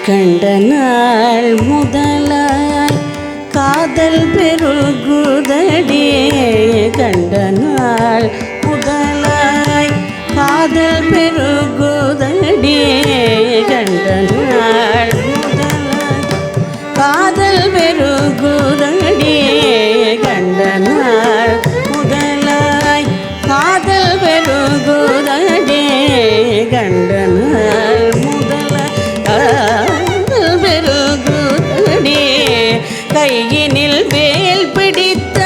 கண்ட நாள் முதலாய் காதல் பெருகுதடியே. கண்ட நாள் முதலாய் காதல் பெருகுதடியே. கண்ட நாள் முதலாய் காதல் பெருகுதடியே. கண்ட நாள் முதலாய் காதல் பெருகுதடியே. கண்ட நாள் முதலாய் காதல் பெருகுதடியே. கையினில் வேல் பிடித்த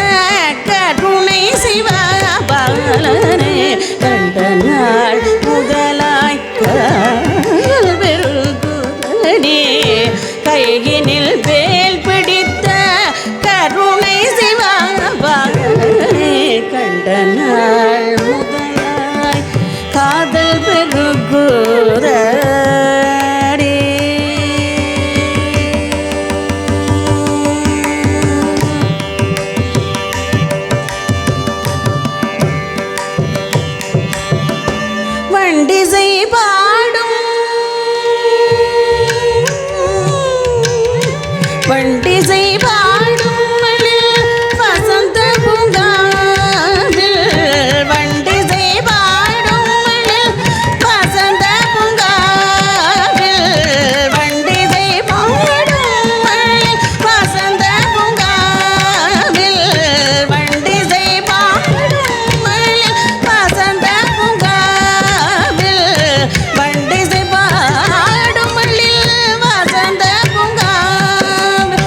கருணை சிவபாலனே. கண்ட நாள் முதலாய் காதல் பெருகுதடியே. கையினில் வேல் பிடித்த கருணை சிவபாலனே. கண்ட நாள் முதலாய் காதல் பெருகுதடியே. வண்டிசை பாடும் வண்டிசை பாடும் வசந்த பூங்காவில். வண்டிசை பாடும் வசந்த பூங்காவில். வண்டிசை பாடும் வசந்த பூங்காவில். வண்டிசை பாடும் வசந்த பூங்காவில். வண்டிசை பாடும் வசந்த பூங்காவில்.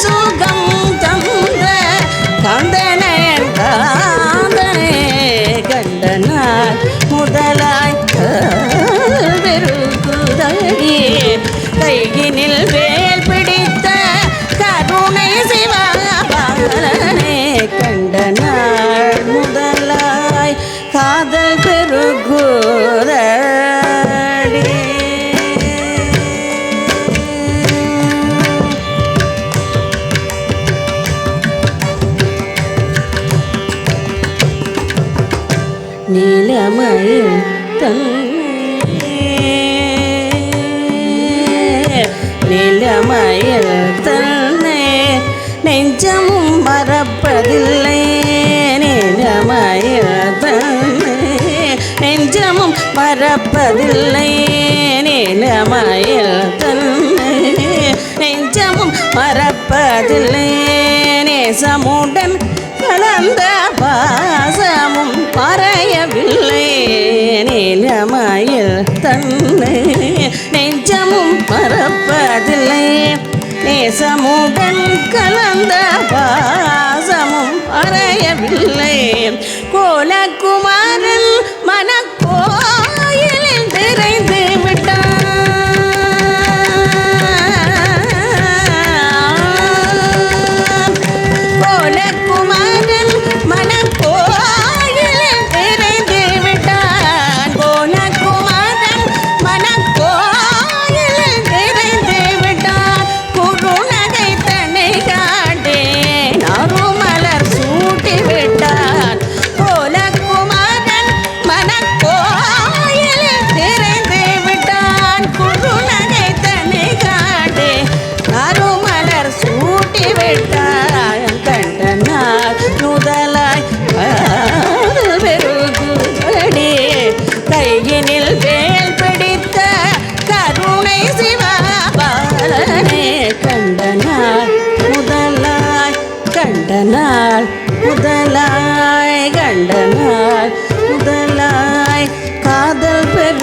சுகம் தந்த காந்தனையன் காந்தனே. கண்ட நாள் முதலாய் பெருகுதடியே. கையினில் வேல் பிடித்த கருணை சிவபாலனே. கண்ட நாள் முதலாய் காதல் பெருகுதடியே. நீலமயில் தன்னை நீலமயில் தன்னை நெஞ்சமும் மறப்பதில்லை. நீலமயில் தன்னை நெஞ்சமும் மறப்பதில்லை. நீலமயில் தன்னை நெஞ்சமும் மறப்பதில்லை. நேசமுடன் கலந்த பாசமும் மறையவில்லை. நீலமயில் தன்னை நெஞ்சமும் மறப்பதில்லை. நேசமுடன் கலந்த பாசமும் மறையவில்லை. கோலகுமாரன் மனக்கோயிலில் நிறைந்து விட்டான். கோலகுமாரன் மனக்கோயிலில் நிறைந்து விட்டான். கோலகுமாரன் மனக்கோயிலில் நிறைந்து விட்டான். குறுநகை தன்னை காட்டே நறுமலர் சூட்டி விட்டான். கோலகுமாரன் மனக்கோயிலில் நிறைந்து விட்டான். குறுநகை தன்னை காட்டே நறுமலர் சூட்டி விட்டான். கண்ட நாள் முதலாய் காதல் பெருகுதடியே. கையினில் வேல் பிடித்த கருணை சிவபாலனே. கண்ட நாள் முதலாய் கண்ட நாள் முதலாய் கண்ட நாள் முதலாய் காதல் பெரு